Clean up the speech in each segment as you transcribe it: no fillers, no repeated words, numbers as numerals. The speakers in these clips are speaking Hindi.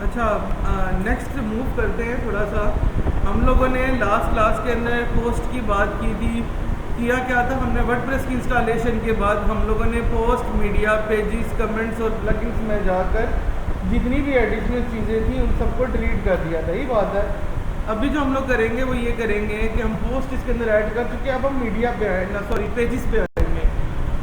अच्छा, नेक्स्ट मूव करते हैं थोड़ा सा। हम लोगों ने लास्ट क्लास के अंदर पोस्ट की बात की थी। किया क्या था, हमने वर्डप्रेस की इंस्टॉलेशन के बाद हम लोगों ने पोस्ट, मीडिया, पेजेस, कमेंट्स और प्लगइन्स में जाकर जितनी भी एडिशनल चीज़ें थी उन सबको डिलीट कर दिया था। यही बात है। अभी जो हम लोग करेंगे वो ये करेंगे कि हम पोस्ट इसके अंदर ऐड कर चुके हैं, अब हम मीडिया पे आए ना, सॉरी पेजेस पे आएंगे।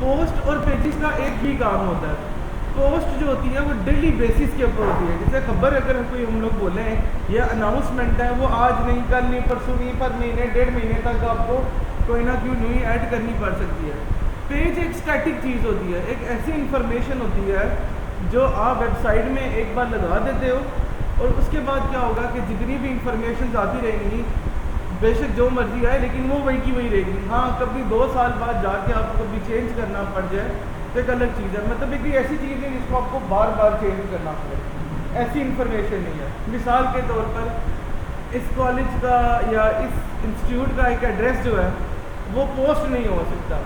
पोस्ट और पेजेस का एक ही काम होता है। पोस्ट जो होती है वो डेली बेसिस के ऊपर होती है। जैसे खबर अगर कोई हम लोग बोले या अनाउंसमेंट है, वो आज नहीं, कल नहीं, परसों नहीं, पर महीने, 1.5 महीने तक आपको कोई ना कोई नई ऐड करनी पड़ सकती है। पेज एक स्टैटिक चीज़ होती है, एक ऐसी इंफॉर्मेशन होती है जो आप वेबसाइट में एक बार लगा देते हो और उसके बाद क्या होगा कि जितनी भी इंफॉर्मेशन आती रहेंगी, बेशक जो मर्जी आए, लेकिन वो वही की वही रहेगी। हाँ, कभी 2 साल बाद जाके आपको कभी चेंज करना पड़ जाए तो एक अलग चीज़ है। मतलब एक ऐसी चीज़ है जिसको आपको बार बार चेंज करना पड़े, ऐसी इंफॉर्मेशन नहीं है। मिसाल के तौर पर इस कॉलेज का या इस इंस्टीट्यूट का एक एड्रेस जो है वो पोस्ट नहीं हो सकता,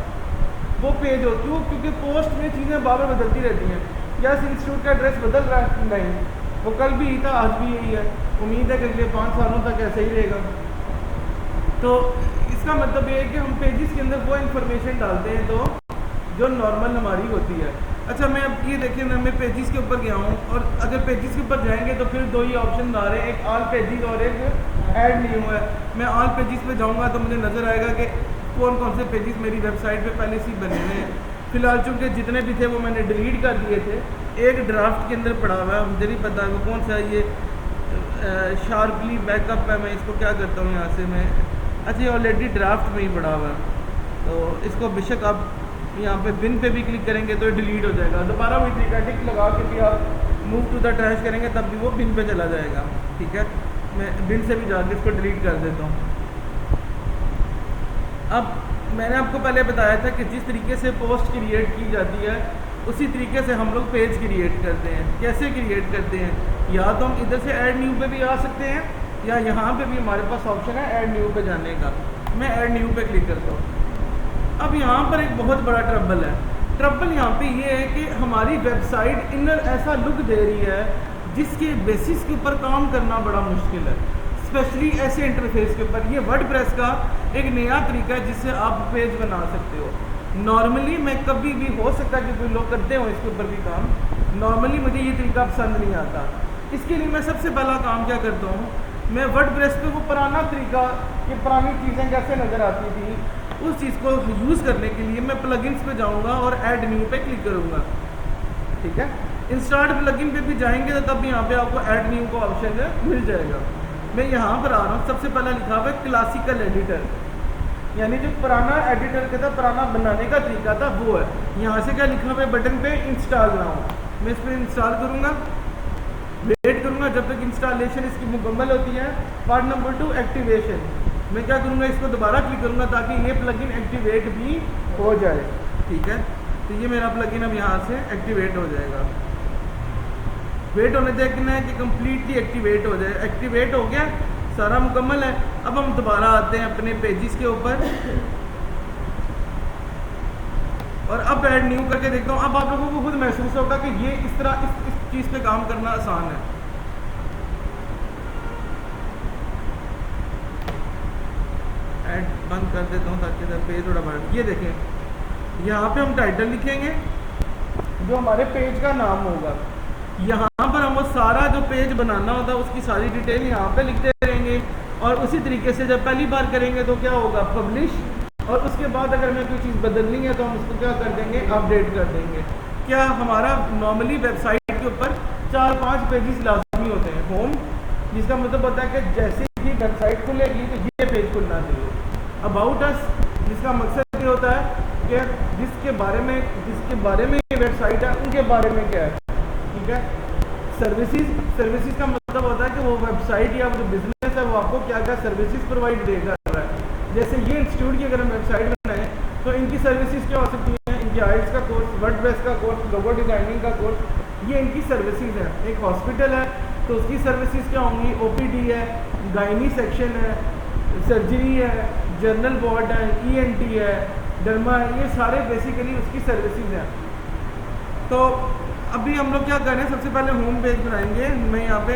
वो पेज हो। क्यों? क्योंकि पोस्ट में चीज़ें बार बार बदलती रहती हैं। क्या इस इंस्टीट्यूट का एड्रेस बदल रहा है? नहीं, वो कल भी यही था, आज भी यही है। उम्मीद है कि अगले 5 सालों तक ऐसे ही रहेगा। तो इसका मतलब ये है कि हम पेजेस के अंदर वो इन्फॉर्मेशन डालते हैं तो जो नॉर्मल हमारी होती है। अच्छा, मैं अब ये देखिए ना, मैं पेजेस के ऊपर गया हूँ और अगर पेजेस के ऊपर जाएंगे तो फिर 2 ही ऑप्शन आ रहे हैं, एक ऑल पेजेस और एक ऐड न्यू है। मैं ऑल पेजेस पे जाऊँगा तो मुझे नज़र आएगा कि कौन कौन से पेजेस मेरी वेबसाइट पे पहले से ही बने हुए हैं। फिलहाल चूँकि जितने भी थे वो मैंने डिलीट कर दिए थे। एक ड्राफ्ट के अंदर पड़ा हुआ है, मुझे नहीं पता वो कौन सा है। ये शार्पली बैकअप है। मैं इसको क्या करता हूँ यहाँ से, मैं अच्छा, ये ऑलरेडी ड्राफ्ट में ही पड़ा हुआ है, तो इसको बेशक आप यहाँ पे बिन पे भी क्लिक करेंगे तो डिलीट हो जाएगा। दोबारा वही तरीका, टिक लगा के भी आप मूव टू द ट्रैश करेंगे तब भी वो बिन पे चला जाएगा। ठीक है, मैं बिन से भी जाके इसको डिलीट कर देता हूँ। अब मैंने आपको पहले बताया था कि जिस तरीके से पोस्ट क्रिएट की जाती है उसी तरीके से हम लोग पेज क्रिएट करते हैं। कैसे क्रिएट करते हैं? या तो हम इधर से ऐड न्यू पे भी आ सकते हैं या यहाँ पे भी हमारे पास ऑप्शन है ऐड न्यू पे जाने का। मैं ऐड न्यू पे क्लिक करता हूँ। अब यहाँ पर एक बहुत बड़ा ट्रबल है। ट्रबल यहाँ पे ये है कि हमारी वेबसाइट इनर ऐसा लुक दे रही है जिसके बेसिस के ऊपर काम करना बड़ा मुश्किल है, स्पेशली ऐसे इंटरफेस के ऊपर। ये वर्डप्रेस का एक नया तरीका है जिससे आप पेज बना सकते हो। नॉर्मली मैं कभी भी, हो सकता है कि कोई लोग करते हो इसके ऊपर भी काम, नॉर्मली मुझे ये तरीका पसंद नहीं आता। इसके लिए मैं सबसे पहला काम क्या करता हूँ, मैं वर्डप्रेस पे वो पुराना तरीका, ये पुरानी चीज़ें कैसे नज़र आती थी, उस चीज़ को यूज़ करने के लिए मैं प्लगइन्स पे जाऊँगा और ऐड न्यू पे क्लिक करूँगा। ठीक है, इंस्टार्ट प्लगइन पे भी जाएंगे तो तब यहाँ पे आपको ऐड न्यू का ऑप्शन मिल जाएगा। मैं यहाँ पर आ रहा हूँ, सबसे पहला लिखा हुआ है क्लासिकल एडिटर, यानी जो पुराना एडिटर का था, पुराना बनाने का तरीका था, वो है। यहाँ से क्या लिखा हुआ है बटन पे, इंस्टॉल ना हो। मैं इस पर इंस्टॉल करूँगा, वेट करूँगा जब तक इंस्टॉलेशन इसकी मुकम्मल होती है। पार्ट नंबर 2 एक्टिवेशन, मैं क्या करूँगा, इसको दोबारा क्लिक करूँगा ताकि ये प्लगइन एक्टिवेट भी हो जाए। ठीक है, तो ये मेरा प्लगइन अब यहाँ से एक्टिवेट हो जाएगा। वेट होने देखना है कि कम्प्लीटली एक्टिवेट हो जाए। एक्टिवेट हो गया, सारा मुकम्मल है। अब हम दोबारा आते हैं अपने पेजेस के ऊपर और अब ऐड न्यू करके देखता हूँ। अब आप लोगों को खुद महसूस होगा कि ये इस तरह इस चीज़ पे काम करना आसान है। ऐड बंद कर देता हूँ ताकि इधर पेज थोड़ा बढ़। ये देखें, यहाँ पे हम टाइटल लिखेंगे जो हमारे पेज का नाम होगा। यहाँ पर हम वो सारा जो पेज बनाना होता है उसकी सारी डिटेल यहाँ पे लिखते रहेंगे और उसी तरीके से जब पहली बार करेंगे तो क्या होगा, पब्लिश, और उसके बाद अगर हमें कोई चीज़ बदलनी है तो हम उसको क्या कर देंगे, अपडेट कर देंगे। क्या हमारा नॉर्मली वेबसाइट के ऊपर 4-5 पेजेस लाजमी होते हैं। होम, जिसका मतलब होता है कि जैसे ही वेबसाइट खुलेगी तो ये पेज खुलना चाहिए। अबाउट अस, जिसका मकसद ये होता है कि जिसके बारे में ये वेबसाइट है उनके बारे में क्या है। ठीक है, सर्विसेज का मतलब होता है कि वो वेबसाइट या जो बिजनेस है वो आपको क्या क्या सर्विसेज प्रोवाइड दे कर रहा है। जैसे ये इंस्टीट्यूट की अगर हम वेबसाइट बनाएं तो इनकी सर्विसेज क्या हो सकती हैं, इनकी आइल्स का कोर्स, वर्डप्रेस का कोर्स, लोगो डिजाइनिंग का कोर्स, ये इनकी सर्विसेज है। एक हॉस्पिटल है तो उसकी सर्विसेज क्या होंगी, OPD है, गायनी सेक्शन है, सर्जरी है, जनरल वार्ड है, ENT है, डर्मा है, ये सारे बेसिकली उसकी सर्विसेज हैं। तो अभी हम लोग क्या कर रहे हैं, सबसे पहले होम पेज बनाएंगे। मैं यहाँ पे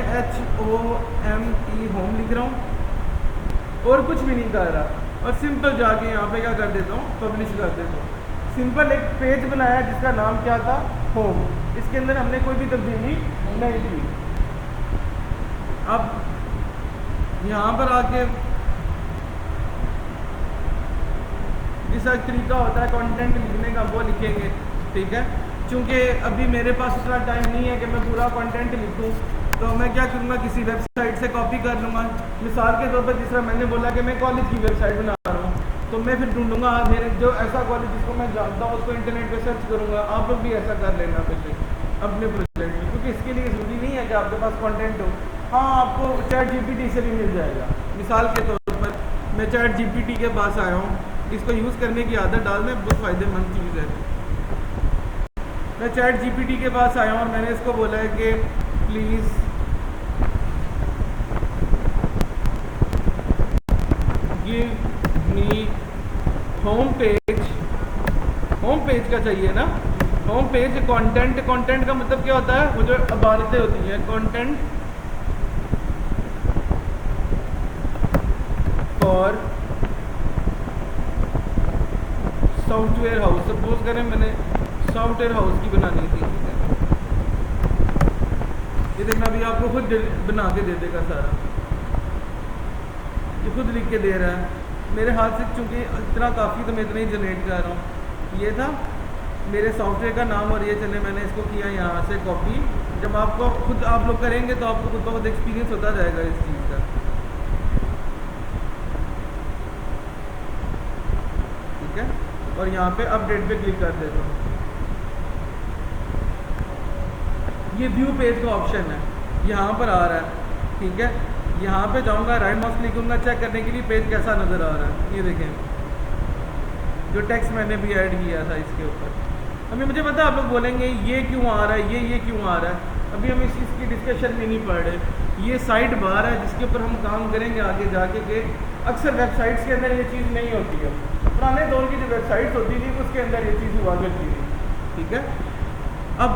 HOME होम लिख रहा हूँ और कुछ भी नहीं कर रहा, और सिंपल जाके यहाँ पे क्या कर देता हूँ, पब्लिश कर देता हूँ। सिंपल एक पेज बनाया जिसका नाम क्या था, होम। इसके अंदर हमने कोई भी तब्दीली नहीं की। अब यहाँ पर आके जिसका तरीका होता है कंटेंट लिखने का वो लिखेंगे, ठीक है। चूँकि अभी मेरे पास इतना टाइम नहीं है कि मैं पूरा कंटेंट लिखूँ, तो मैं क्या करूँगा, किसी वेबसाइट से कॉपी कर लूँगा। मिसाल के तौर पर जिस तरह मैंने बोला कि मैं कॉलेज की वेबसाइट बना रहा हूँ, तो मैं फिर ढूंढूंगा मेरे जो ऐसा कॉलेज जिसको मैं जानता हूँ उसको इंटरनेट पे सर्च करूँगा। आप लोग भी ऐसा कर लेना पहले अपने प्रोजेक्ट में, क्योंकि इसके लिए ज़रूरी नहीं है कि आपके पास कंटेंट हो। हाँ, आपको ChatGPT से भी मिल जाएगा। मिसाल के तौर पर मैं ChatGPT के पास आया हूँ, इसको यूज़ करने की आदत डालना बहुत फ़ायदेमंद चीज़ है। मैं ChatGPT के पास आया हूँ और मैंने इसको बोला है कि please give me home page का चाहिए ना, होम पेज कंटेंट का मतलब क्या होता है, वो जो इबारतें होती हैं, content for software house. Suppose करें मैंने सॉफ्टवेयर हाउस की बनानी थी, ठीक है। ये देखना भी आपको खुद बना के दे देगा सारा, ये खुद लिख के दे रहा है। मेरे हाथ से चूँकि इतना काफ़ी, तो मैं इतना ही जनरेट कर रहा हूँ। ये था मेरे सॉफ्टवेयर का नाम, और ये चले मैंने इसको किया यहाँ से कॉपी। जब आपको खुद आप लोग करेंगे तो आपको खुद ब खुद एक्सपीरियंस होता जाएगा इस चीज़ का, ठीक है। और यहाँ पे अपडेट पे क्लिक कर देता हूँ। ये व्यू पेज का ऑप्शन है, यहाँ पर आ रहा है, ठीक है। यहाँ पे जाऊँगा, राइट माउस क्लिक चेक करने के लिए पेज कैसा नज़र आ रहा है। ये देखें जो टेक्स्ट मैंने भी ऐड किया था इसके ऊपर। अभी मुझे पता है आप लोग बोलेंगे ये क्यों आ रहा है, ये क्यों आ रहा है। अभी हम इस चीज़ की डिस्कशन में नहीं पढ़ रहे। ये साइड बार है जिसके ऊपर हम काम करेंगे आगे जाके कि अक्सर वेबसाइट्स के अंदर ये चीज़ नहीं होती है। पुराने दौर की जो वेबसाइट्स होती थी उसके अंदर ये चीज़ हुआ करती थी, ठीक है। अब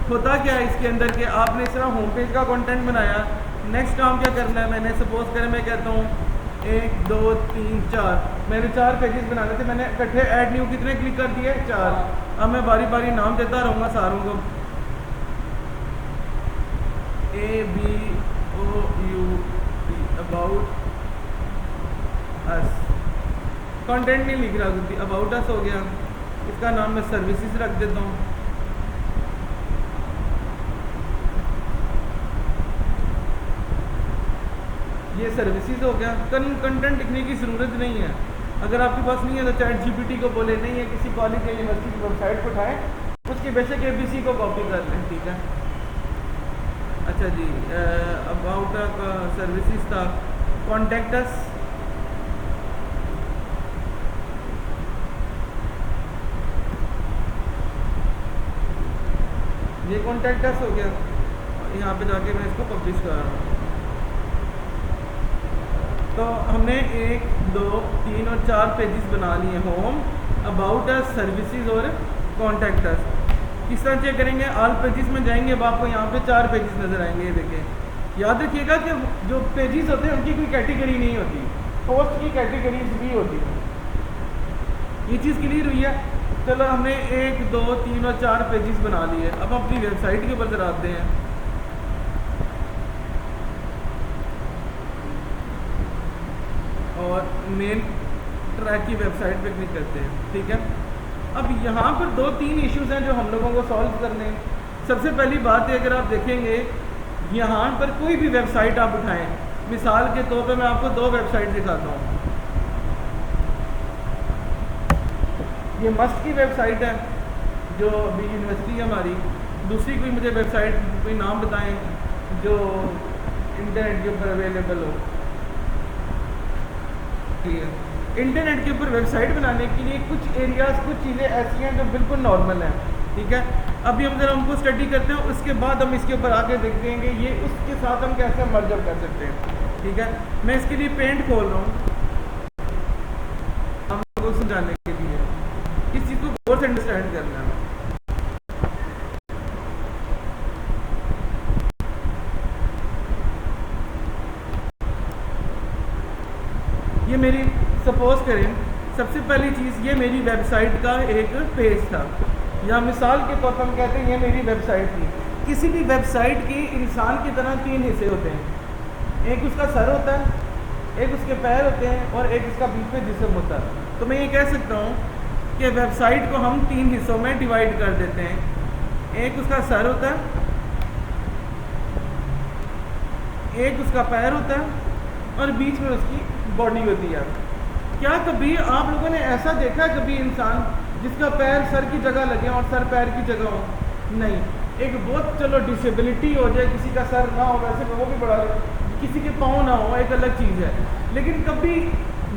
होता क्या है इसके अंदर कि आपने इस तरह होम पेज का कंटेंट बनाया। नेक्स्ट काम क्या करना है, मैंने सपोज करें मैं कहता हूँ 1 2 3 4, मैंने 4 पेजेस बनाने थे, मैंने इकट्ठे ऐड न्यू कितने क्लिक कर दिए, 4। अब मैं बारी बारी नाम देता रहूँगा सारों को, ABOUT अबाउट अस। कंटेंट नहीं लिख रहा क्योंकि अबाउट अस हो गया। इसका नाम मैं सर्विसेज रख देता हूँ। ये सर्विसेज हो गया। कंटेंट लिखने की ज़रूरत नहीं है। अगर आपके पास नहीं है तो ChatGPT को बोले नहीं है, किसी कॉलेज या यूनिवर्सिटी की वेबसाइट को उठाएं, उसके बेसिक ABC को कॉपी कर लें, ठीक है। अच्छा जी, अबाउट का सर्विसेज था, कॉन्टैक्ट अस, ये कॉन्टैक्ट अस हो गया। यहाँ पे जाके मैं इसको पब्लिश कर रहा हूँ। तो हमने 1 2 3 और 4 पेजेस बना लिए, होम, अबाउट अस, सर्विसेज और कॉन्टैक्ट अस। किस तरह चेक करेंगे, ऑल पेजेस में जाएंगे, अब आपको यहाँ पे 4 पेजेस नज़र आएंगे। ये देखें, याद रखिएगा कि जो पेजेस होते हैं उनकी कोई कैटेगरी नहीं होती, पोस्ट की कैटेगरीज भी होती हैं। ये चीज़ क्लियर हुई है। चलो हमने 1 2 3 और 4 पेजेस बना लिए। अब अपनी वेबसाइट के ऊपर जरा आते हैं। और मेन ट्रैक की वेबसाइट पे क्लिक करते हैं, ठीक है। अब यहाँ पर 2-3 इश्यूज हैं जो हम लोगों को सॉल्व करने हैं। सबसे पहली बात है, अगर आप देखेंगे यहाँ पर कोई भी वेबसाइट आप उठाएं, मिसाल के तौर पे मैं आपको 2 वेबसाइट दिखाता हूँ। ये मस्ट की वेबसाइट है जो अभी यूनिवर्सिटी है हमारी। दूसरी कोई मुझे वेबसाइट कोई नाम बताएं जो इंटरनेट के ऊपर अवेलेबल हो। इंटरनेट के ऊपर वेबसाइट बनाने के लिए कुछ एरियाज, कुछ चीज़ें ऐसी हैं जो बिल्कुल नॉर्मल हैं, ठीक है। अभी हम जरा उनको स्टडी करते हैं, उसके बाद हम इसके ऊपर आके देखते हैं कि ये उसके साथ हम कैसे मर्जर कर सकते हैं, ठीक है। मैं इसके लिए पेंट खोल रहा हूँ हम लोगों को समझाने के लिए, इस चीज़ को गौर से अंडरस्टैंड करना है। ये मेरी सपोज करें सबसे पहली चीज़ ये मेरी वेबसाइट का एक पेज था, या मिसाल के तौर पर हम कहते हैं ये मेरी वेबसाइट थी। किसी भी वेबसाइट की इंसान की तरह 3 हिस्से होते हैं, एक उसका सर होता है, एक उसके पैर होते हैं और एक उसका बीच में जिस्म होता है। तो मैं ये कह सकता हूँ कि वेबसाइट को हम 3 हिस्सों में डिवाइड कर देते हैं। एक उसका सर होता है, एक उसका पैर होता है और बीच में उसकी बॉडी होती है। क्या कभी आप लोगों ने ऐसा देखा कभी इंसान जिसका पैर सर की जगह लगे और सर पैर की जगह हो? नहीं। एक बहुत चलो डिसेबिलिटी हो जाए, किसी का सर ना हो, वैसे वो भी बड़ा, किसी के पाँव ना हो, एक अलग चीज़ है। लेकिन कभी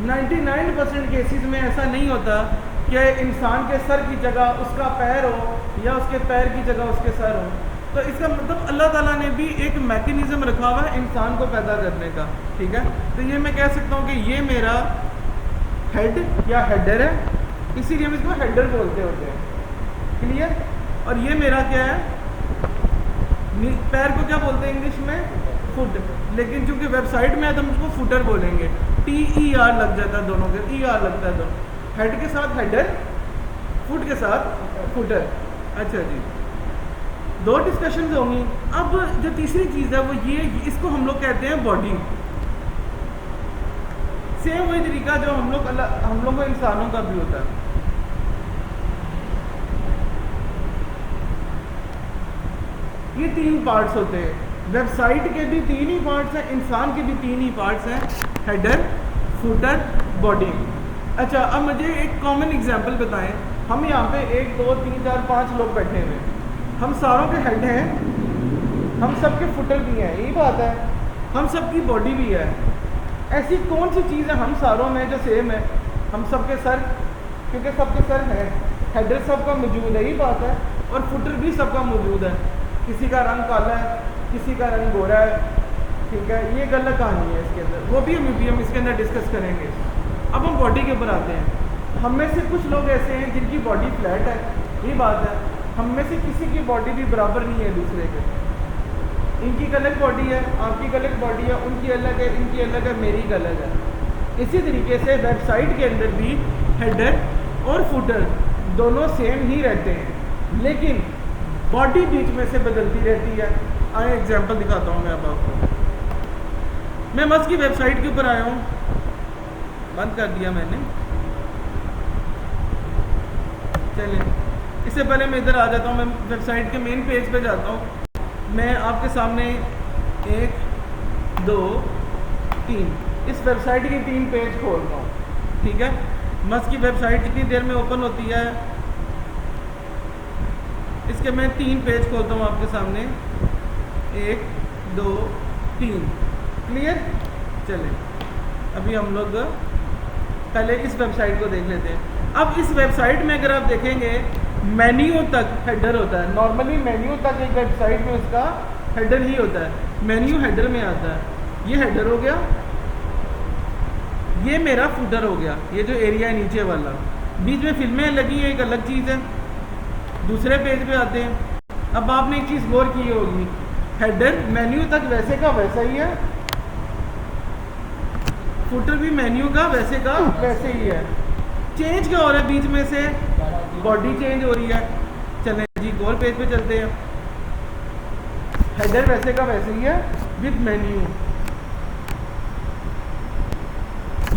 99% केसेस में ऐसा नहीं होता कि इंसान के सर की जगह उसका पैर हो या उसके पैर की जगह उसके सर हो। तो इसका मतलब अल्लाह ताला ने भी एक मैकेनिज़्म रखा हुआ है इंसान को पैदा करने का, ठीक है। तो ये मैं कह सकता हूँ कि ये मेरा हेड या हेडर है, इसीलिए हम इसको हेडर बोलते होते हैं, क्लियर। और ये मेरा क्या है, पैर को क्या बोलते हैं इंग्लिश में? फुट। लेकिन चूंकि वेबसाइट में है तो हम उसको फुटर बोलेंगे, TER लग जाता है, दोनों के ER लगता है दोनों, हेड के साथ हेडर, फुट के साथ फुटर। अच्छा जी, 2 डिस्कशन होंगी। अब जो तीसरी चीज़ है वो ये, इसको हम लोग कहते हैं बॉडी। सेम वही तरीका जो हम लोग को इंसानों का भी होता है। ये 3 पार्ट्स होते हैं, वेबसाइट के भी 3 ही पार्ट्स हैं, इंसान के भी 3 ही पार्ट्स हैं, हेडर, फुटर, बॉडी। अच्छा, अब मुझे एक कॉमन एग्जांपल बताएं। हम यहाँ पे 1 2 3 4 5 लोग बैठे हुए हैं, हम सारों के हेड हैं, हम सबके फुटर भी हैं, यही बात है, हम सबकी बॉडी भी है। ऐसी कौन सी चीज़ है हम सारों में जो सेम है? हम सबके सर, क्योंकि सबके सर है, हेडर सबका मौजूद है, यही बात है, और फुटर भी सबका मौजूद है। किसी का रंग काला है, किसी का रंग गोरा है, ठीक है, ये गलत कहानी है इसके अंदर, वो भी हम इसके अंदर डिस्कस करेंगे। अब हम बॉडी के ऊपर आते हैं। हम में से कुछ लोग ऐसे हैं जिनकी बॉडी फ्लैट है, ये बात है। हम में से किसी की बॉडी भी बराबर नहीं है दूसरे के, इनकी अलग बॉडी है, आपकी अलग बॉडी है, उनकी अलग है, इनकी अलग है, मेरी अलग है। इसी तरीके से वेबसाइट के अंदर भी हेडर और फुटर दोनों सेम ही रहते हैं, लेकिन बॉडी बीच में से बदलती रहती है। आए एग्जांपल दिखाता हूँ मैं अब आपको। मैं मस्क की वेबसाइट के ऊपर आया हूँ, बंद कर दिया मैंने, चलिए इससे पहले मैं इधर आ जाता हूँ, मैं वेबसाइट के मेन पेज पे जाता हूँ। मैं आपके सामने 1 2 3 इस वेबसाइट की 3 पेज खोलता हूँ, ठीक है। मस्क की वेबसाइट कितनी देर में ओपन होती है, इसके मैं 3 पेज खोलता हूँ आपके सामने, 1 2 3, क्लियर। चलिए अभी हम लोग पहले इस वेबसाइट को देख लेते हैं। अब इस वेबसाइट में अगर आप देखेंगे मेन्यू तक हेडर होता है, नॉर्मली मेन्यू तक एक वेबसाइट में उसका हेडर ही होता है, मेन्यू हेडर में आता है। ये हेडर हो गया, ये मेरा फुटर हो गया, ये जो एरिया है नीचे वाला, बीच में फिल्में लगी है, एक अलग चीज़ है। दूसरे पेज पे आते हैं। अब आपने एक चीज़ गौर की होगी, हेडर मेन्यू तक वैसे का वैसा ही है, फुटर भी मेन्यू का वैसे ही है। चेंज क्या हो रहा है बीच में से? बॉडी चेंज हो रही है। चलें जी, और पेज पे चलते हैं। हेडर वैसे का वैसे ही है विद मेन्यू,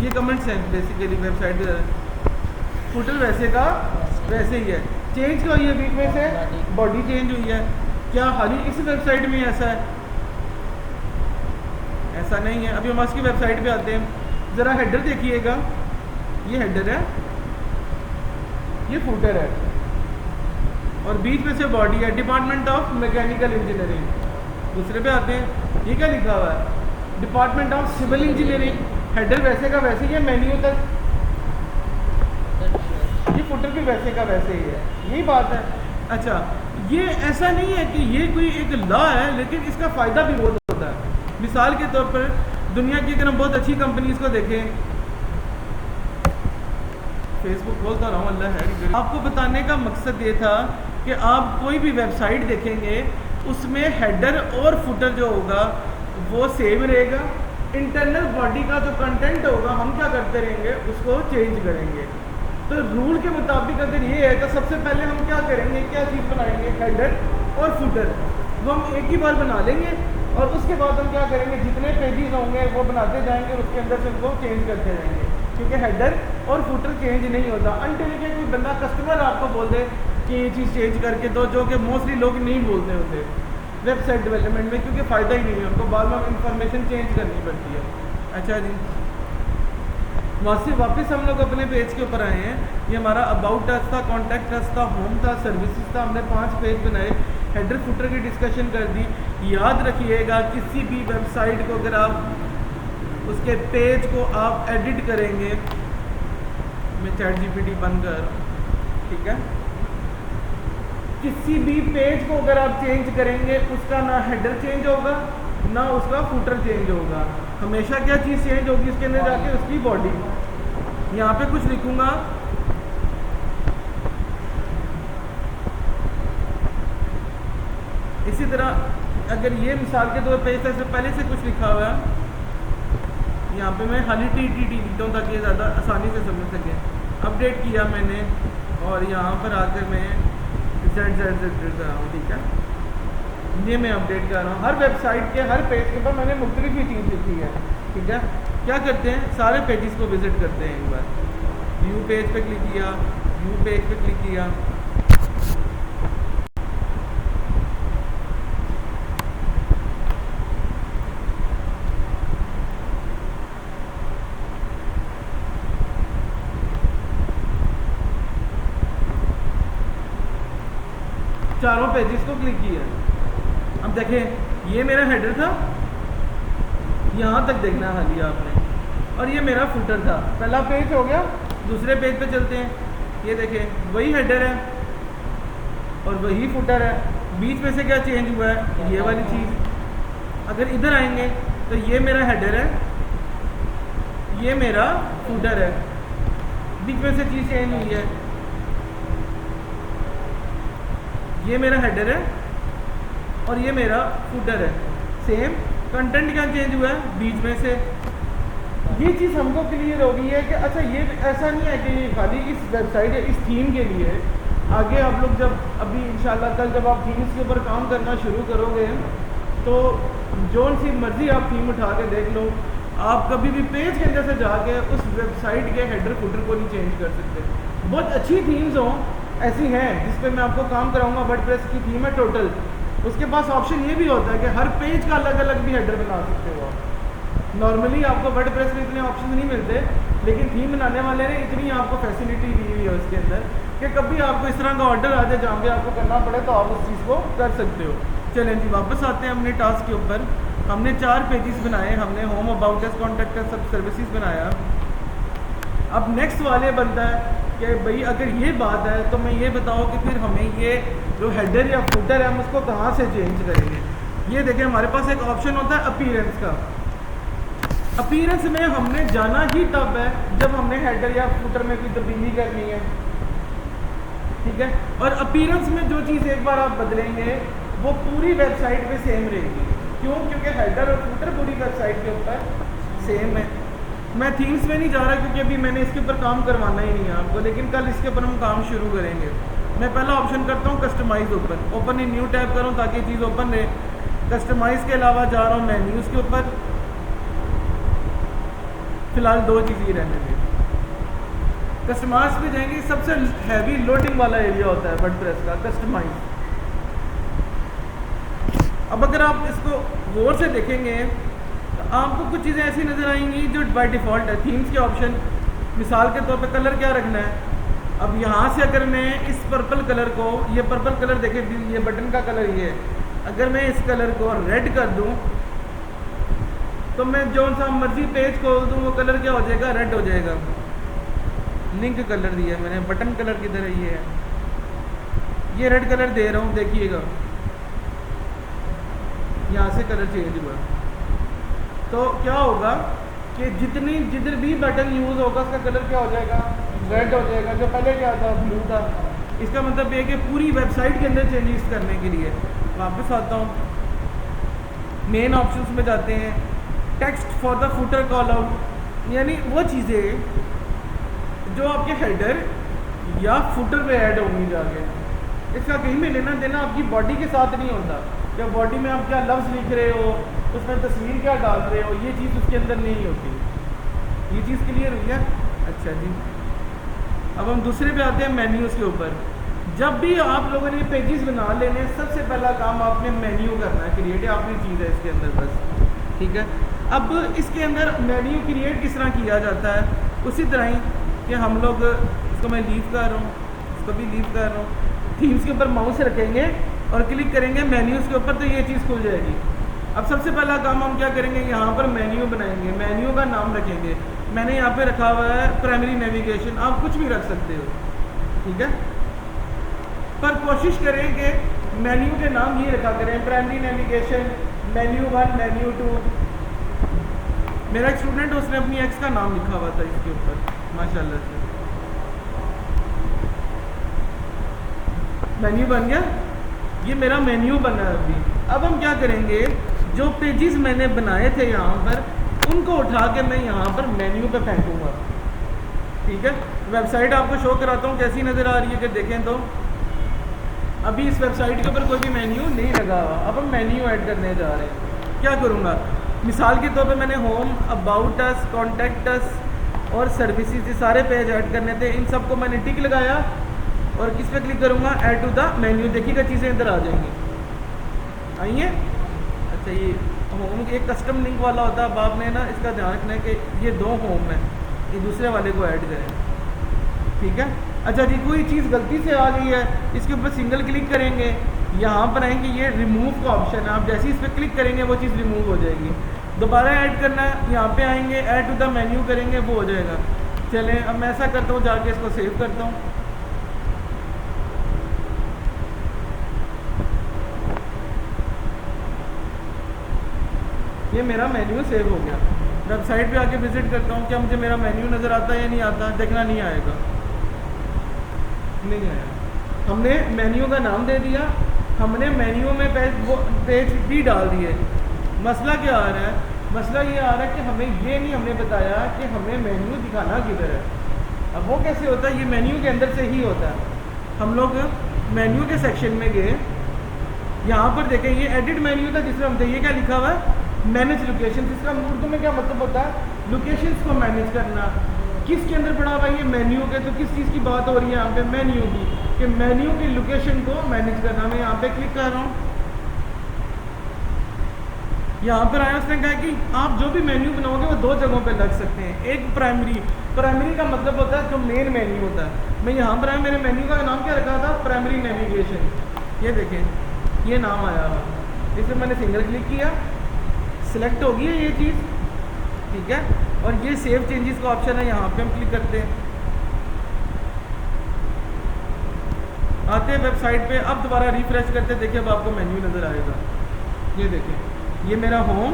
ये कमेंट्स हैं बेसिकली वेबसाइट पे। फुटर वैसे का वैसे ही है, चेंज क्या हुई है बीच में से? बॉडी चेंज हुई है। क्या हाल ही इस वेबसाइट में ऐसा है? ऐसा नहीं है। अभी हम उसकी वेबसाइट पे आते हैं, ज़रा हेडर देखिएगा, ये हेडर है, ये फुटर है, और बीच में से बॉडी है, डिपार्टमेंट ऑफ मैकेनिकल इंजीनियरिंग। दूसरे पे आते हैं, ये क्या लिखा हुआ है? Department of civil engineering. Header वैसे का वैसे ही है मेन्यू तक, ये फुटर भी वैसे का वैसे ही है, यही बात है। अच्छा, ये ऐसा नहीं है कि ये कोई एक लॉ है, लेकिन इसका फ़ायदा भी बहुत होता है। मिसाल के तौर पर दुनिया की अगर हम बहुत अच्छी कंपनीज को देखें, फेसबुक बोलता रहा हूँ, अल्लाह है। आपको बताने का मकसद ये था कि आप कोई भी वेबसाइट देखेंगे उसमें हेडर और फुटर जो होगा वो सेम रहेगा, इंटरनल बॉडी का जो कंटेंट होगा हम क्या करते रहेंगे, उसको चेंज करेंगे। तो रूल के मुताबिक अगर ये है तो सबसे पहले हम क्या करेंगे, क्या चीज़ बनाएंगे, हेडर और फुटर। वो हम एक ही बार बना लेंगे और उसके बाद हम क्या करेंगे, जितने पेजेस होंगे वो बनाते जाएंगे और उसके अंदर से उनको चेंज करते जाएंगे, क्योंकि हेडर और फुटर चेंज नहीं होता अनटिल के कोई बंदा कस्टमर आपको बोल दे कि ये चीज़ चेंज करके दो, जो कि मोस्टली लोग नहीं बोलते होते वेबसाइट डेवलपमेंट में, क्योंकि फ़ायदा ही नहीं है, उनको बाद में इंफॉर्मेशन चेंज करनी पड़ती है। अच्छा जी, वापस हम लोग अपने पेज के ऊपर आए हैं। ये हमारा अबाउट अस था, कॉन्टैक्ट अस था, होम था, सर्विसेज था। हमने 5 पेज बनाए, हेडर फुटर की डिस्कशन कर दी। याद रखिएगा किसी भी वेबसाइट को अगर आप उसके पेज को आप एडिट करेंगे, मैं चैट जीपीटी बंद कर रहा हूँ, ठीक है, किसी भी पेज को अगर आप चेंज करेंगे उसका ना हेडर चेंज होगा ना उसका फुटर चेंज होगा। हमेशा क्या चीज़ चेंज होगी इसके अंदर जाके, उसकी बॉडी। यहाँ पे कुछ लिखूंगा, इसी तरह अगर ये मिसाल के तौर पे इससे पहले से कुछ लिखा हुआ है, यहाँ पे मैं खाली टी लिखता हूँ ताकि ज़्यादा आसानी से समझ सकें। अपडेट किया मैंने और यहाँ पर आकर मैं जेड कर रहा हूँ, ठीक है, ये मैं अपडेट कर रहा हूँ। हर वेबसाइट के हर पेज के ऊपर मैंने मुख्तलिफ ही चीज़ लिखी है, ठीक है। क्या करते हैं, सारे पेजेस को विजिट करते हैं। एक बार व्यू पेज पे क्लिक किया, व्यू पेज पे क्लिक किया, चारों पेजेस को क्लिक किया। अब देखें ये मेरा हेडर था, यहाँ तक देखना है खाली आपने, और ये मेरा फुटर था। पहला पेज हो गया, दूसरे पेज पे चलते हैं। ये देखें वही हेडर है और वही फुटर है, बीच में से क्या चेंज हुआ है, ये वाली चीज़। अगर इधर आएंगे तो ये मेरा हेडर है, ये मेरा फुटर है, बीच में से चीज़ चेंज हुई है। ये मेरा हेडर है और ये मेरा फुटर है, सेम कंटेंट क्या चेंज हुआ है, बीच में से। ये चीज़ हमको क्लियर हो गई है कि अच्छा ये ऐसा नहीं है कि ये खाली इस वेबसाइट या इस थीम के लिए। आगे आप लोग जब अभी इंशाल्लाह कल जब आप थीम्स के ऊपर काम करना शुरू करोगे तो जो सी मर्जी आप थीम उठा के देख लो, आप कभी भी पेज के अंदर से जाके उस वेबसाइट के हेडर फुटर को नहीं चेंज कर सकते। बहुत अच्छी थीम्स हों, ऐसी हैं जिस पे मैं आपको काम कराऊंगा, वर्डप्रेस की थीम है टोटल, उसके पास ऑप्शन ये भी होता है कि हर पेज का अलग अलग भी हेडर बना सकते हो आप। नॉर्मली आपको वर्डप्रेस में इतने ऑप्शन नहीं मिलते, लेकिन थीम बनाने वाले ने इतनी आपको फैसिलिटी दी हुई है उसके अंदर कि कभी आपको इस तरह का ऑर्डर आ जाए जहाँ पे आपको करना पड़े तो आप उस चीज़ को कर सकते हो। चलें जी, वापस आते हैं अपने टास्क के ऊपर। हमने 4 पेजेस बनाए, हमने home, about us, contact us, सब सर्विसेज बनाया। अब नेक्स्ट वाले बनता है कि भाई अगर ये बात है तो मैं ये बताऊँ कि फिर हमें ये जो हेडर या फुटर है हम उसको कहाँ से चेंज करेंगे। ये देखें हमारे पास एक ऑप्शन होता है अपीयरेंस का। अपीयरेंस में हमने जाना ही तब है जब हमने हेडर या फुटर में कोई तब्दीली करनी है, ठीक है। और अपीयरेंस में जो चीज़ एक बार आप बदलेंगे वो पूरी वेबसाइट पे सेम रहेगी। क्यों? क्योंकि हेडर और फुटर पूरी वेबसाइट के ऊपर सेम है। मैं थीम्स में नहीं जा रहा क्योंकि अभी मैंने इसके ऊपर काम करवाना ही नहीं है आपको, लेकिन कल इसके ऊपर हम काम शुरू करेंगे। मैं पहला ऑप्शन करता हूँ customize open in new tab करूँ ताकि चीज़ ओपन रहे। कस्टमाइज के अलावा जा रहा हूँ मेन्यूज़ के ऊपर, फिलहाल 2 चीज़ ही रहने दें। कस्टमाइज पे जाएंगे, सबसे हैवी लोडिंग वाला एरिया होता है वर्डप्रेस का कस्टमाइज। अब अगर आप इसको गौर से देखेंगे तो आपको कुछ चीज़ें ऐसी नज़र आएंगी जो बाय डिफ़ॉल्ट है। थीम्स के ऑप्शन, मिसाल के तौर पे कलर क्या रखना है। अब यहाँ से अगर मैं इस पर्पल कलर को, ये पर्पल कलर देखें, ये बटन का कलर ये है, अगर मैं इस कलर को रेड कर दूँ तो मैं जो सा मर्जी पेज खोल दूँ वो कलर क्या हो जाएगा, रेड हो जाएगा। लिंक कलर दिया मैंने, बटन कलर किधर है, ये है, ये रेड कलर दे रहा हूँ, देखिएगा यहाँ से कलर चेंज हुआ। तो क्या होगा कि जिधर भी बटन यूज़ होगा उसका कलर क्या हो जाएगा, रेड हो जाएगा, जो पहले क्या था ब्लू था। इसका मतलब ये कि पूरी वेबसाइट के अंदर चेंजेस करने के लिए वापस आता हूँ, मेन ऑप्शंस में जाते हैं, text for the footer call out, यानी वो चीज़ें जो आपके हेडर या फुटर पे ऐड होंगी जाके, इसका कहीं में लेना देना आपकी बॉडी के साथ नहीं होता। जब बॉडी में आप क्या लफ्ज़ लिख रहे हो, उसमें तस्वीर क्या डाल रहे हो, ये चीज़ उसके अंदर नहीं होती। ये चीज़ क्लियर हुई है? अच्छा जी, अब हम दूसरे पे आते हैं, मेन्यूज़ के ऊपर। जब भी आप लोगों ने पेजेस बना लेने, सबसे पहला काम आपने मेन्यू करना है। क्रिएट आखिरी चीज़ है इसके अंदर बस, ठीक है। अब इसके अंदर मेन्यू क्रिएट किस तरह किया जाता है, उसी तरह ही कि हम लोग, इसको मैं लीव कर रहा हूँ, इसको भी लीव कर रहा हूँ, थीम्स के ऊपर माउस रखेंगे और क्लिक करेंगे मेन्यूज़ के ऊपर, तो ये चीज़ खुल जाएगी। अब सबसे पहला काम हम क्या करेंगे, यहाँ पर मेन्यू बनाएंगे, मेन्यू का नाम रखेंगे। मैंने यहाँ पे रखा हुआ है प्राइमरी नेविगेशन, आप कुछ भी रख सकते हो, ठीक है। पर कोशिश करें कि मेन्यू के नाम ये रखा करें, प्राइमरी नेविगेशन, मेन्यू 1, मेन्यू 2। मेरा एक स्टूडेंट, उसने अपनी एक्स का नाम लिखा हुआ था इसके ऊपर, माशाल्लाह से। मेन्यू बन गया, ये मेरा मेन्यू बना है अभी। अब हम क्या करेंगे, जो पेजेस मैंने बनाए थे यहाँ पर, उनको उठा के मैं यहाँ पर मेन्यू पे फेंकूँगा, ठीक है। वेबसाइट आपको शो कराता हूँ कैसी नज़र आ रही है, कि देखें तो अभी इस वेबसाइट के ऊपर कोई भी मेन्यू नहीं लगा हुआ। अब हम मेन्यू ऐड करने जा रहे हैं। क्या करूँगा, मिसाल के तौर पे मैंने home, about us, contact us और सर्विसेज, ये सारे पेज ऐड करने थे। इन सबको मैंने टिक लगाया और किस पे क्लिक करूँगा, ऐड टू द मेन्यू। देखिएगा चीज़ें इधर आ जाएंगी, आइए। अच्छा, ये होम एक कस्टम लिंक वाला होता है, अब आपने ना इसका ध्यान रखना है कि ये 2 होम है, ये दूसरे वाले को ऐड करें, ठीक है। अच्छा जी, कोई चीज़ गलती से आ गई है, इसके ऊपर सिंगल क्लिक करेंगे, यहाँ पर आएंगे, ये रिमूव का ऑप्शन है, आप जैसे ही इस पर क्लिक करेंगे वो चीज़ रिमूव हो जाएगी। दोबारा ऐड करना है, यहाँ पे आएंगे, ऐड टू द मेन्यू करेंगे, वो हो जाएगा। चलें, अब मैं ऐसा करता हूँ, जाके इसको सेव करता हूँ। ये मेरा मेन्यू सेव हो गया। वेबसाइट पे आके विजिट करता हूँ, क्या मुझे मेरा मेन्यू नज़र आता है या नहीं आता, देखना नहीं आएगा, नहीं आया। हमने मेन्यू का नाम दे दिया, हमने मेन्यू में पेज भी डाल दिए। मसला क्या आ रहा है, मसला ये आ रहा है कि हमें ये नहीं हमने बताया कि हमें मेन्यू दिखाना किधर है। अब वो कैसे होता है, ये मेन्यू के अंदर से ही होता है। हम लोग मेन्यू के सेक्शन में गए, यहाँ पर देखें, ये एडिट मेन्यू था जिसमें हम थे, ये क्या लिखा हुआ है, मैनेज लोकेशन। इसका उर्दू में क्या मतलब होता है, लोकेशंस को मैनेज करना। किसके अंदर पड़ा हुआ है, ये मेन्यू के। तो किस चीज़ की बात हो रही है यहाँ पे, मेन्यू की, कि मेन्यू की लोकेशन को मैनेज करना। मैं यहाँ पे क्लिक कर रहा हूँ, यहाँ पर आया, उसने कहा कि आप जो भी मेन्यू बनाओगे वो 2 जगहों पे लग सकते हैं। एक प्राइमरी का मतलब होता है जो मेन मेन्यू होता है। मैं यहाँ पर आया, मेरे मेन्यू का नाम क्या रखा था, प्राइमरी नेविगेशन। ये देखें, ये नाम आया हुआ, इसमें मैंने सिंगल क्लिक किया, सिलेक्ट होगी है ये चीज़, ठीक है। और ये सेव चेंजेस का ऑप्शन है, यहाँ पे हम क्लिक करते हैं, आते हैं वेबसाइट पे। अब दोबारा रिफ्रेश करते हैं, देखिए अब आपको मेन्यू नज़र आएगा। ये देखें, ये मेरा home,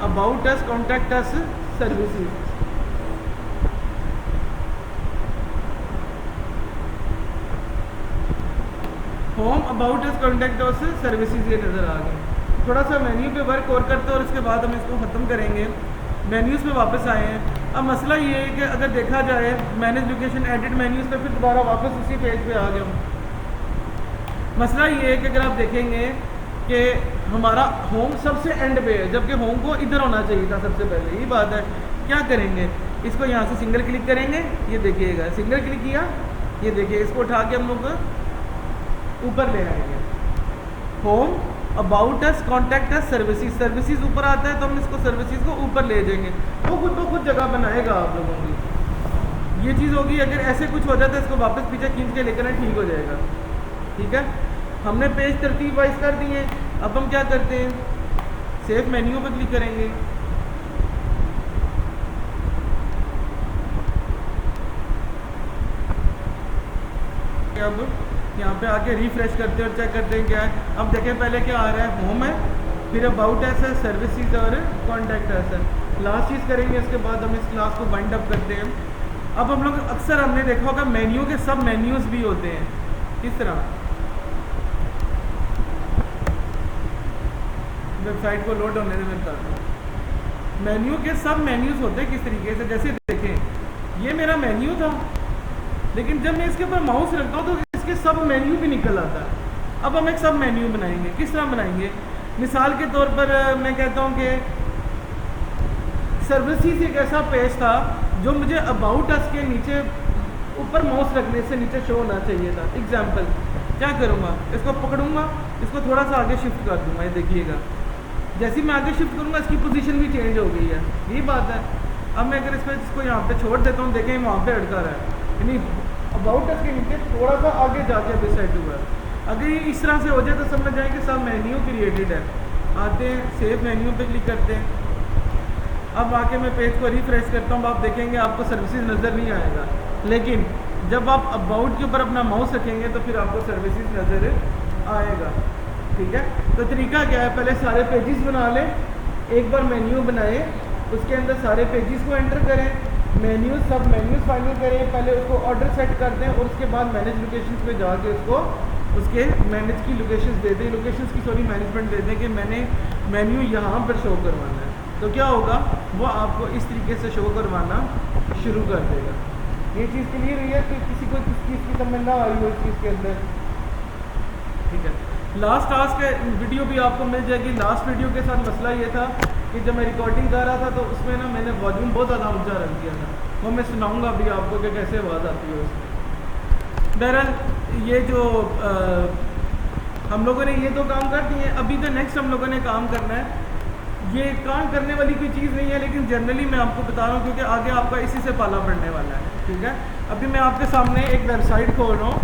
about us, contact us, services. Home, about us, contact us, services, ये नज़र आ गए। थोड़ा सा मेन्यू पे वर्क और करते हैं और इसके बाद हम इसको ख़त्म करेंगे। मेन्यूज़ पे वापस आए हैं। अब मसला ये है कि अगर देखा जाए मैनेज लोकेशन, एडिट मेन्यूज़ पे, फिर दोबारा वापस उसी पेज पे आ गया हूँ। मसला ये है कि अगर आप देखेंगे कि हमारा होम सबसे एंड पे है, जबकि होम को इधर होना चाहिए था सबसे पहले। यही बात है, क्या करेंगे, इसको यहाँ से सिंगल क्लिक करेंगे, ये देखिएगा सिंगल क्लिक किया, ये देखिए, इसको उठा के हम लोग ऊपर ले आएंगे। Home, about us, contact us, services ऊपर आता है, तो हम इसको सर्विसेज को ऊपर ले जाएंगे, वो खुद ब खुद जगह बनाएगा आप लोगों की। ये चीज़ होगी, अगर ऐसे कुछ हो जाता है इसको वापस पीछे खींच के लेकर ठीक हो जाएगा, ठीक है। हमने पेज तरतीब वाइज कर दिए। अब हम क्या करते हैं, सेव मेन्यू पर क्लिक करेंगे, अब यहाँ पे आके रिफ्रेश करते हैं और चेक करते हैं क्या है। अब देखें पहले क्या आ रहा है, होम है, फिर अबाउट अस है, सर्विसेज और कॉन्टैक्ट अस है। लास्ट चीज़ करेंगे, इसके बाद हम इस क्लास को वाइंड अप करते हैं। अब हम लोग अक्सर हमने देखा होगा मेन्यू के सब मेन्यूज़ भी होते हैं इस तरह। वेबसाइट को लोड होने में बताता हूँ। मेन्यू के सब मेन्यूज़ होते हैं किस तरीके से, जैसे देखें ये मेरा मेन्यू था, लेकिन जब मैं इसके ऊपर माउस रखता हूँ तो इसके सब मेन्यू भी निकल आता है। अब हम एक सब मेन्यू बनाएंगे, किस तरह बनाएंगे? मिसाल के तौर पर मैं कहता हूँ कि सर्विसेज एक ऐसा पेज था जो मुझे अबाउट अस के नीचे ऊपर माउस रखने से नीचे शो होना चाहिए था। एग्जाम्पल क्या करूँगा, इसको पकड़ूंगा, इसको थोड़ा सा आगे शिफ्ट कर दूंगा, ये देखिएगा जैसे मैं आगे शिफ्ट करूँगा इसकी पोजीशन भी चेंज हो गई है, यही बात है। अब मैं अगर इसको यहाँ पे छोड़ देता हूँ, देखें वहाँ पे अटका रहा है, यानी अबाउट अस के नीचे थोड़ा सा आगे जाके अभी सेट हुआ है। अगर ये इस तरह से हो जाए तो समझ जाए कि सब मेन्यू क्रिएटेड है। आते हैं सेव मेन्यू पे क्लिक करते हैं। अब आके मैं पेज को रिफ्रेश करता हूँ, आप देखेंगे आपको सर्विसेज नज़र नहीं आएगा, लेकिन जब आप अबाउट के ऊपर अपना माउस रखेंगे तो फिर आपको सर्विसेज नज़र आएगा। ठीक है, तो तरीका क्या है, पहले सारे पेजेस बना लें, एक बार मेन्यू बनाए, उसके अंदर सारे पेजेस को एंटर करें, मेन्यू सब मेन्यूज फाइनल करें, पहले उसको ऑर्डर सेट कर दें और उसके बाद मैनेज लोकेशंस पे जाके उसको उसके मैनेज की लोकेशंस दे दें, लोकेशंस की सॉरी मैनेजमेंट दे दें कि मैंने मेन्यू यहाँ पर शो करवाना है। तो क्या होगा, वो आपको इस तरीके से शो करवाना शुरू कर देगा। ये चीज़ क्लियर हुई है कि किसी को किस चीज़ की समझ ना आई हो इस चीज़ के अंदर? ठीक है, लास्ट टास्क वीडियो भी आपको मिल जाएगी। लास्ट वीडियो के साथ मसला ये था कि जब मैं रिकॉर्डिंग कर रहा था तो उसमें ना मैंने वॉल्यूम बहुत ज़्यादा ऊंचा रख दिया था, वो मैं सुनाऊंगा अभी आपको कि कैसे आवाज़ आती है उसमें। बहरहाल ये जो हम लोगों ने ये दो काम कर दिए, अभी तो नेक्स्ट हम लोगों ने काम करना है। ये काम करने वाली कोई चीज़ नहीं है, लेकिन जनरली मैं आपको बता रहा हूँ क्योंकि आगे आपका इसी से पाला पड़ने वाला है। ठीक है, अभी मैं आपके सामने एक वेबसाइट खोल रहा हूँ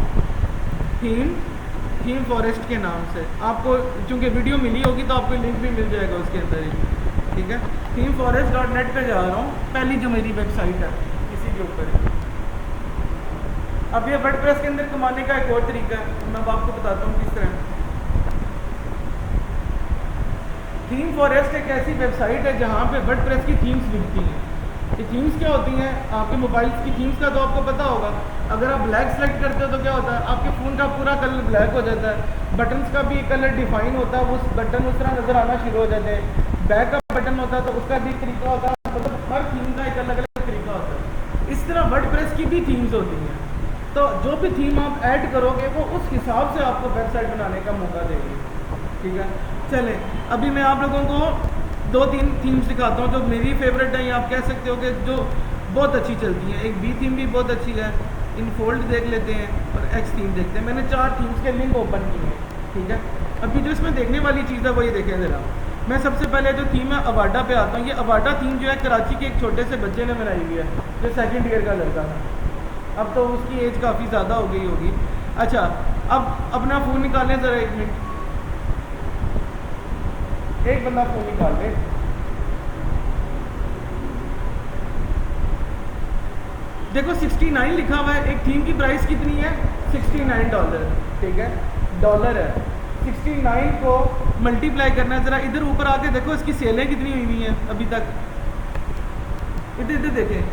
थीम फॉरेस्ट के नाम से। आपको चूँकि वीडियो मिली होगी तो आपको लिंक भी मिल जाएगा उसके अंदर ही। ठीक है, themeforest.net पे जा रहा हूँ, पहली जो मेरी वेबसाइट है इसी के ऊपर। अब ये वर्डप्रेस के अंदर कमाने का एक और तरीका है, मैं आपको बताता हूँ किस तरह। थीम फॉरेस्ट एक ऐसी वेबसाइट है जहाँ पे वर्डप्रेस की थीम्स बिकती हैं। ये थीम्स क्या होती हैं, आपके मोबाइल की थीम्स का तो आपको पता होगा। अगर आप ब्लैक सेलेक्ट करते हो तो क्या होता है, आपके फ़ोन का पूरा कलर ब्लैक हो जाता है। बटन्स का भी कलर डिफाइन होता है, उस बटन उस तरह नज़र आना शुरू हो जाते हैं। बैक का बटन होता है तो उसका भी तरीका होता है, मतलब हर थीम का एक अलग अलग तरीका होता है। इस तरह वर्डप्रेस की भी थीम्स होती हैं, तो जो भी थीम आप ऐड करोगे वो उस हिसाब से आपको वेबसाइट बनाने का मौका देगी। ठीक है, चलें अभी मैं आप लोगों को 2-3 थीम्स दिखाता हूँ जो मेरी फेवरेट है, या आप कह सकते हो कि जो बहुत अच्छी चलती हैं। एक बी थीम भी बहुत अच्छी है, इनफोल्ड देख लेते हैं और एक्स थीम देखते हैं। मैंने 4 थीम्स के लिंक ओपन किए हैं। ठीक है, अभी जो इसमें देखने वाली चीज़ है वो ये देखें ज़रा। मैं सबसे पहले जो थीम है अवाडा पे आता हूँ। ये अवाडा थीम जो है कराची के एक छोटे से बच्चे ने बनाई हुई है जो 2nd ईयर का लड़का था। अब तो उसकी एज काफ़ी ज़्यादा हो गई होगी। अच्छा, अब अपना फ़ोन निकालें ज़रा, 1 मिनट, एक बंदा फ़ोन निकाल ले। देखो 69 लिखा हुआ है, एक थीम की प्राइस कितनी है, $69। ठीक है, डॉलर है। 69 को मल्टीप्लाई करना है। ज़रा इधर ऊपर आके देखो इसकी सेलें कितनी हुई हुई हैं अभी तक। इधर देखें,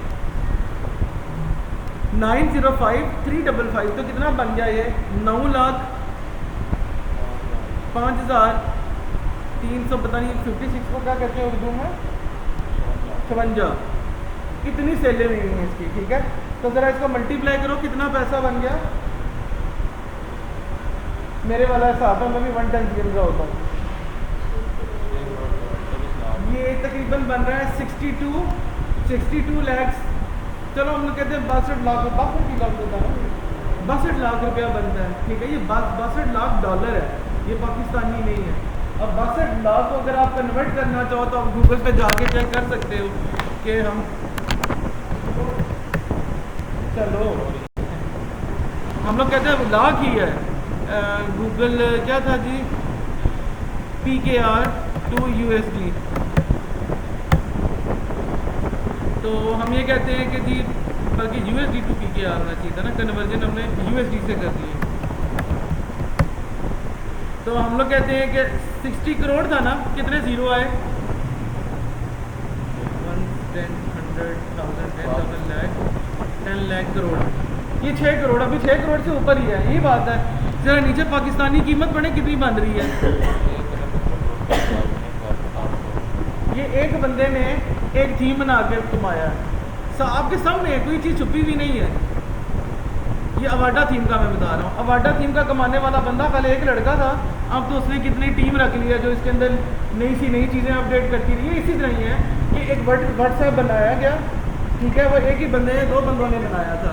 905,355 तो कितना बन गया ये, 9,05,300 पता नहीं 56 को क्या कहते हैं उर्दू में, 56। कितनी सेलें हुई हैं इसकी। ठीक है, तो ज़रा इसको मल्टीप्लाई करो, कितना पैसा बन गया। मेरे वाला हिसाब है, मैं भी 1 10 गिन रहा होता हूँ। ये तकरीबन बन रहा है 62 लाख, चलो हम लोग कहते हैं 62 लाख, 62 लाख होता है, 62 लाख रुपया बनता है। ठीक है, ये 62 लाख डॉलर है, ये पाकिस्तानी नहीं है। अब 62 लाख को अगर आप कन्वर्ट करना चाहो तो आप गूगल पे जाके चेक कर सकते हो कि हम, चलो हम लोग कहते हैं लाख ही है। गूगल क्या था जी, PKR to USD, तो हम ये कहते हैं कि जी बल्कि USD to PKR आना चाहिए था ना, कन्वर्जन हमने USD से कर दिए। तो हम लोग कहते हैं कि 60 करोड़ था ना, कितने ज़ीरो आए, 1 10 100,000 10,000 लाख 10 लाख करोड़, ये 6 करोड़, अभी 6 करोड़ से ऊपर ही है। यही बात है, जरा नीचे पाकिस्तानी कीमत पढ़े कितनी बन रही है। एक बंदे ने एक थीम बना के कमाया है, आपके सामने है, कोई चीज़ छुपी हुई नहीं है। ये अवाडा थीम का मैं बता रहा हूँ। अवाडा थीम का कमाने वाला बंदा पहले एक लड़का था, अब तो उसने कितनी टीम रख ली है जो इसके अंदर नई चीज़ें अपडेट करती रही है। इसी तरह ही है कि एक व्हाट्सएप बनाया गया, ठीक है, वो एक ही बंदे ने 2 बंदों ने बनाया था,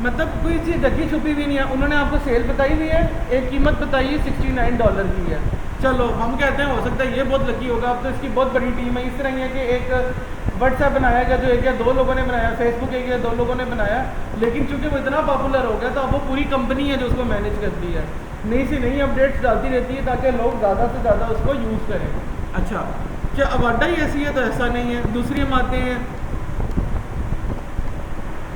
मतलब कोई चीज़ ढकी छुपी हुई नहीं है। उन्होंने आपको सेल बताई हुई है, एक कीमत बताई है $69 की है। चलो हम कहते हैं हो सकता है ये बहुत लकी होगा, अब तो इसकी बहुत बड़ी टीम है। इस तरह ही है कि एक व्हाट्सएप बनाया गया जो एक या 2 लोगों ने बनाया, फेसबुक एक या 2 लोगों ने बनाया, लेकिन चूंकि वो इतना पॉपुलर हो गया तो अब वो पूरी कंपनी है जो उसको मैनेज करती है, नई से नई अपडेट्स डालती रहती है ताकि लोग ज़्यादा से ज़्यादा उसको यूज़ करें। अच्छा, क्या अवाडा ही ऐसी है? तो ऐसा नहीं है। दूसरी हम आते हैं,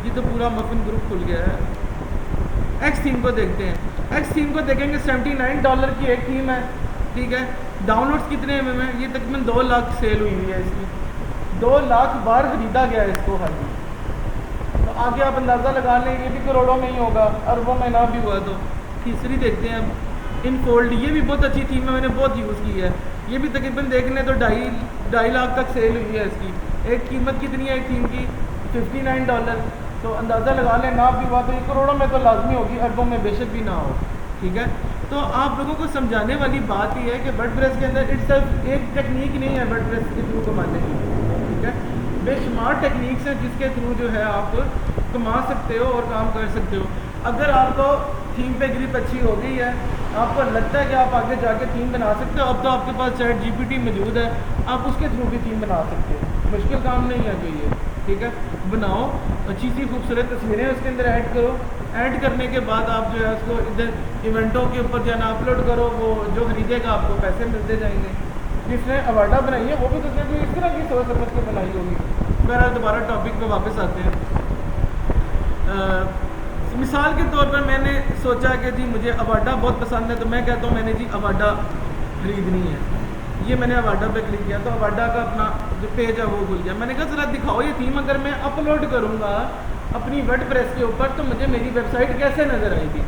ये तो पूरा मफिन ग्रुप खुल गया है। एक्स थीम को देखते हैं। एक्स थीम को देखेंगे, $79 की एक थीम है, ठीक है। डाउनलोड्स कितने में? ये तकरीबन 2 लाख सेल हुई है इसकी, 2 लाख बार खरीदा गया है इसको हर दिन। तो आगे आप अंदाज़ा लगा लें, ये भी करोड़ों में ही होगा, अरबों में ना भी हुआ तो। तीसरी देखते हैं अब, इनफोल्ड, ये भी बहुत अच्छी थीम है, मैंने बहुत यूज़ की है। ये भी तकरीबन देखने तो 2.5 लाख तक सेल हुई है इसकी। एक कीमत कितनी है एक थीम की? $59। तो अंदाज़ा लगा लें, ना भी हुआ तो ये करोड़ों में तो लाजमी होगी, अरबों में बेशक भी ना हो, ठीक है। तो आप लोगों को समझाने वाली बात यह है कि वर्डप्रेस के अंदर इट्स एक टेक्निक नहीं है वर्डप्रेस के थ्रू कमाने की, ठीक है। बेशुमार टेक्निक्स हैं जिसके थ्रू जो है आप कमा सकते हो और काम कर सकते हो। अगर आपको थीम पे ग्रिप अच्छी हो गई है, आपको लगता है कि आप आगे जाके थीम बना सकते हो, अब तो आपके पास ChatGPT मौजूद है, आप उसके थ्रू भी थीम बना सकते हो, मुश्किल काम नहीं है कोई ये, ठीक है। बनाओ, अच्छी सी खूबसूरत तस्वीरें उसके अंदर ऐड करो, ऐड करने के बाद आप जो है उसको इधर इवेंटों के ऊपर जो है ना अपलोड करो, वो जो खरीदेगा आपको पैसे मिलते जाएंगे। जिसने अवाडा बनाई है वो भी तो उसने कोई इस तरह की सोच समझ के बनाई होगी। बहरहाल दोबारा टॉपिक पे वापस आते हैं। मिसाल के तौर पर मैंने सोचा कि जी मुझे अवाडा बहुत पसंद है, तो मैं कहता हूँ मैंने जी अवाडा खरीदनी है, ये मैंने अवाडा पे क्लिक किया तो अवाडा का अपना जो पेज है वो खुल गया। मैंने कहा ज़रा दिखाओ ये थीम अगर मैं अपलोड करूँगा अपनी वर्डप्रेस के ऊपर तो मुझे मेरी वेबसाइट कैसे नज़र आएगी।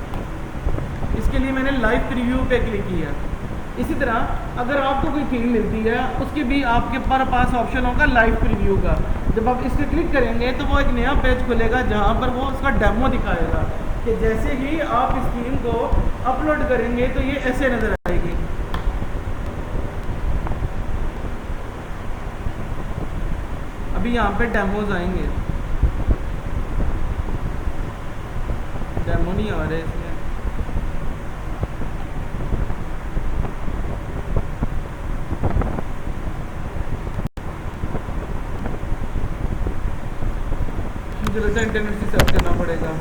इसके लिए मैंने लाइव प्रीव्यू पे क्लिक किया। इसी तरह अगर आपको कोई थीम मिलती है उसके भी आपके पास ऑप्शन होगा लाइव प्रीव्यू का। जब आप इस पर क्लिक करेंगे तो वो एक नया पेज खुलेगा जहाँ पर वो उसका डेमो दिखाएगा कि जैसे ही आप इस थीम को अपलोड करेंगे तो ये ऐसे नज़र आएगी। अभी यहाँ पे डेमोज आएंगे, डेमो नहीं आ रहे इसमें। मुझे लगता है इंटरनेट से सर्च करना पड़ेगा।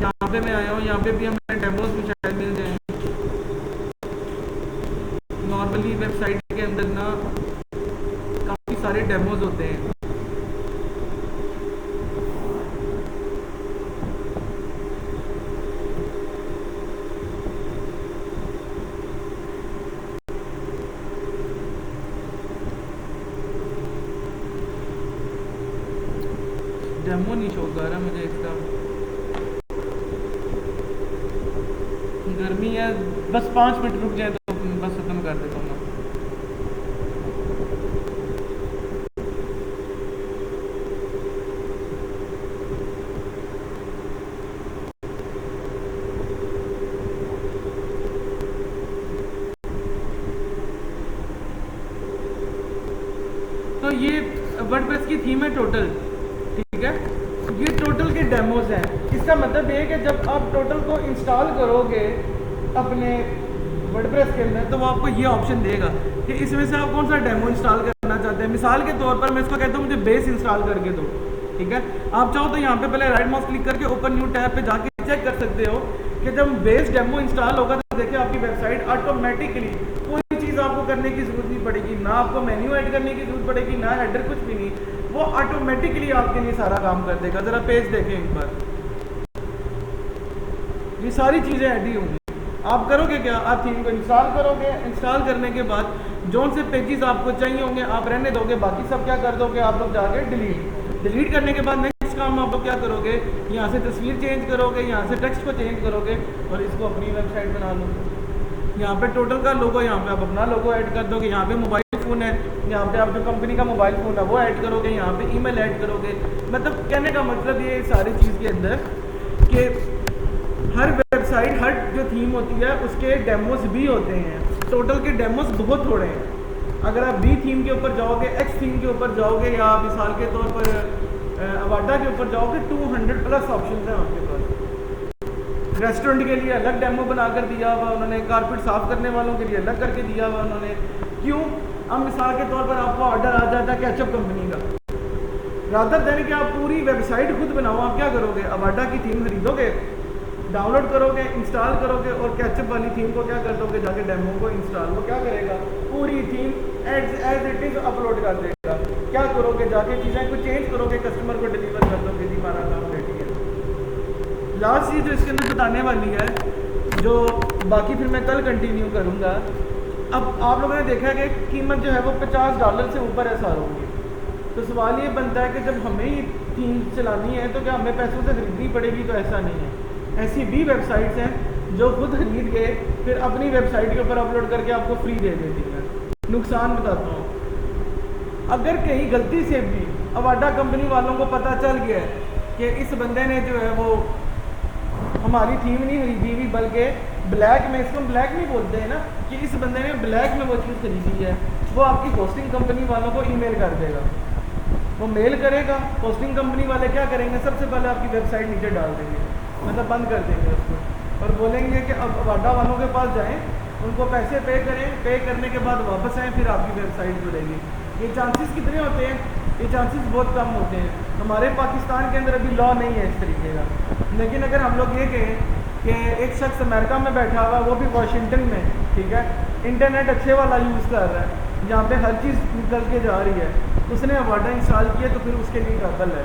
यहाँ पे मैं आया हूँ, यहाँ पे भी हमें डेमोज भी शायद मिल जाए। नॉर्मली वेबसाइट के अंदर ना काफ़ी सारे डेमोज होते हैं। डेमो नहीं शो कर रहा मुझे इसका, गर्मी है, बस 5 मिनट रुक जाए तो बस खत्म कर देता हूँ। तो ये वर्डप्रेस की थीम है टोटल, ठीक है। ये टोटल के डेमोज हैं। इसका मतलब ये है कि जब आप टोटल को इंस्टॉल करोगे अपने वर्डप्रेस के अंदर तो वो आपको ये ऑप्शन देगा कि इसमें से आप कौन सा डेमो इंस्टॉल करना चाहते हैं। मिसाल के तौर पर मैं इसको कहता हूँ मुझे बेस इंस्टॉल करके दो, ठीक है। आप चाहो तो यहाँ पे पहले राइट माउस क्लिक करके ओपन न्यू टैब पे जाके चेक कर सकते हो कि जब बेस डेमो इंस्टॉल होगा तो देखिए आपकी वेबसाइट ऑटोमेटिकली कोई चीज़ आपको करने की ज़रूरत नहीं पड़ेगी, ना आपको मेन्यू ऐड करने की ज़रूरत पड़ेगी, ना हेडर, कुछ भी नहीं, वो ऑटोमेटिकली आपके लिए सारा काम कर देगा। ज़रा पेज देखें एक बार, ये सारी चीज़ें ऐड ही होंगी। आप करोगे क्या, आप थीम को इंस्टॉल करोगे, इंस्टॉल करने के बाद जो से पेजेस आपको चाहिए होंगे आप रहने दोगे, बाकी सब क्या कर दोगे आप लोग जाके डिलीट करने के बाद नेक्स्ट काम आप लोग क्या करोगे, यहाँ से तस्वीर चेंज करोगे, यहाँ से टेक्स्ट को चेंज करोगे और इसको अपनी वेबसाइट बना लोगे। यहाँ पे टोटल का लोगो, यहाँ पे आप अपना लोगो ऐड कर दोगे, यहाँ पे मोबाइल फ़ोन है, यहाँ पे आप जो कंपनी का मोबाइल फ़ोन है वो ऐड करोगे, यहाँ पे ईमेल ऐड करोगे। मतलब कहने का मतलब ये सारी चीज़ के अंदर कि हर वेबसाइट, हर जो थीम होती है उसके डेमोस भी होते हैं। टोटल के डेमोस बहुत थोड़े हैं। अगर आप बी थीम के ऊपर जाओगे, एक्स थीम के ऊपर जाओगे, या मिसाल के तौर पर अवाडा के ऊपर जाओगे, 200+ ऑप्शन हैं आपके पास। रेस्टोरेंट के लिए अलग डेमो बनाकर दिया हुआ उन्होंने, कारपेट साफ़ करने वालों के लिए अलग करके दिया हुआ उन्होंने। क्यों? अब मिसाल के तौर पर आपको ऑर्डर आ जाता है केचप कंपनी का, रादर देन कि आप पूरी वेबसाइट खुद बनाओ, आप क्या करोगे, अवाडा की थीम खरीदोगे, डाउनलोड करोगे, इंस्टॉल करोगे और केचप वाली थीम को क्या कर दोगे, जाके डेमो को इंस्टॉल, वो क्या करेगा, पूरी theme as it is upload कर देगा। क्या करोगे, जाके चीज़ें को चेंज करोगे, कस्टमर को डिलीवर कर दोगे, जी हमारा काम रेडी है। लास्ट चीज़ जो इसके अंदर बताने वाली है, जो बाकी फिर मैं कल कंटिन्यू करूँगा। अब आप लोगों ने देखा है कि कीमत जो है वो $50 से ऊपर है सारों की। तो सवाल ये बनता है कि जब हमें ही थीम चलानी है तो क्या हमें पैसों से खरीदनी पड़ेगी? तो ऐसा नहीं है। ऐसी भी वेबसाइट्स हैं जो खुद खरीद के फिर अपनी वेबसाइट के ऊपर अपलोड करके आपको फ्री दे देती हैं। नुकसान बताता हूँ, अगर कहीं गलती से भी अवाडा कंपनी वालों को पता चल गया है कि इस बंदे ने जो है वो हमारी थीम नहीं खरीदी हुई बल्कि ब्लैक में, इसको ब्लैक नहीं बोलते हैं ना, कि इस बंदे ने ब्लैक में वो चीज़ खरीदी है, वो आपकी होस्टिंग कंपनी वालों को ईमेल कर देगा। वो मेल करेगा, होस्टिंग कंपनी वाले क्या करेंगे, सबसे पहले आपकी वेबसाइट नीचे डाल देंगे, मतलब बंद कर देंगे उसको, और बोलेंगे कि अब अवाडा वालों के पास जाएं, उनको पैसे पे करें, पे करने के बाद वापस आएँ, फिर आपकी वेबसाइट जुड़ेगी। ये चांसेस कितने होते हैं? ये चांसेस बहुत कम होते हैं। हमारे पाकिस्तान के अंदर अभी लॉ नहीं है इस तरीके का, लेकिन अगर हम लोग ये कहें कि एक शख्स अमेरिका में बैठा हुआ है, वो भी वाशिंगटन में, ठीक है, इंटरनेट अच्छे वाला यूज़ कर रहा है, जहाँ पे हर चीज़ निकल के जा रही है, उसने अवाडा इंस्टॉल किया तो फिर उसके लिए काबल है,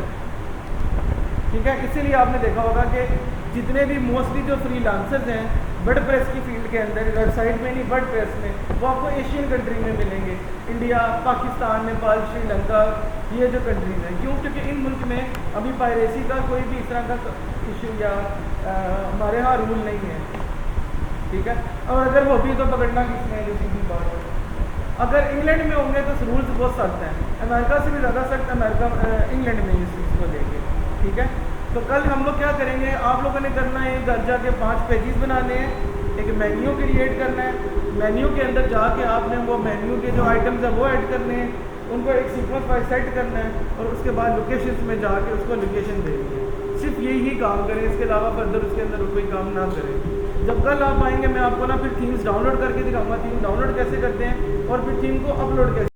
ठीक है। इसीलिए आपने देखा होगा कि जितने भी मोस्टली जो फ्रीलांसर्स हैं वर्डप्रेस की फील्ड के अंदर, वेबसाइट में नहीं वर्डप्रेस में, वो आपको एशियन कंट्री में मिलेंगे, इंडिया, पाकिस्तान, नेपाल, श्रीलंका, ये जो कंट्रीज हैं। क्यों? क्योंकि इन मुल्क में अभी पायरेसी का कोई भी इस तरह का इशू या हमारे यहाँ रूल नहीं है, ठीक है। और अगर वो भी तो पकड़ना किसने है, जो सीधी बात है। अगर इंग्लैंड में होंगे तो रूल्स बहुत सख्त हैं, अमेरिका से भी ज़्यादा सख्त अमेरिका इंग्लैंड में इस चीज़ को लेके, ठीक है। तो कल हम लोग क्या करेंगे, आप लोगों ने करना है घर जाके 5 पेजेस बनाने हैं, एक मेन्यू क्रिएट करना है, मेन्यू के अंदर जाके आपने वो मेन्यू के जो आइटम्स है वो ऐड करने हैं, उनको एक सीक्वेंस वाइज सेट करना है, और उसके बाद लोकेशंस में जाके उसको लोकेशन देनी है। सिर्फ यही काम करें, इसके अलावा फर्दर उसके अंदर कोई काम ना करें। जब कल आप आएंगे मैं आपको ना फिर थीम्स डाउनलोड करके दिखाऊंगा, थीम डाउनलोड कैसे करते हैं और फिर थीम को अपलोड कैसे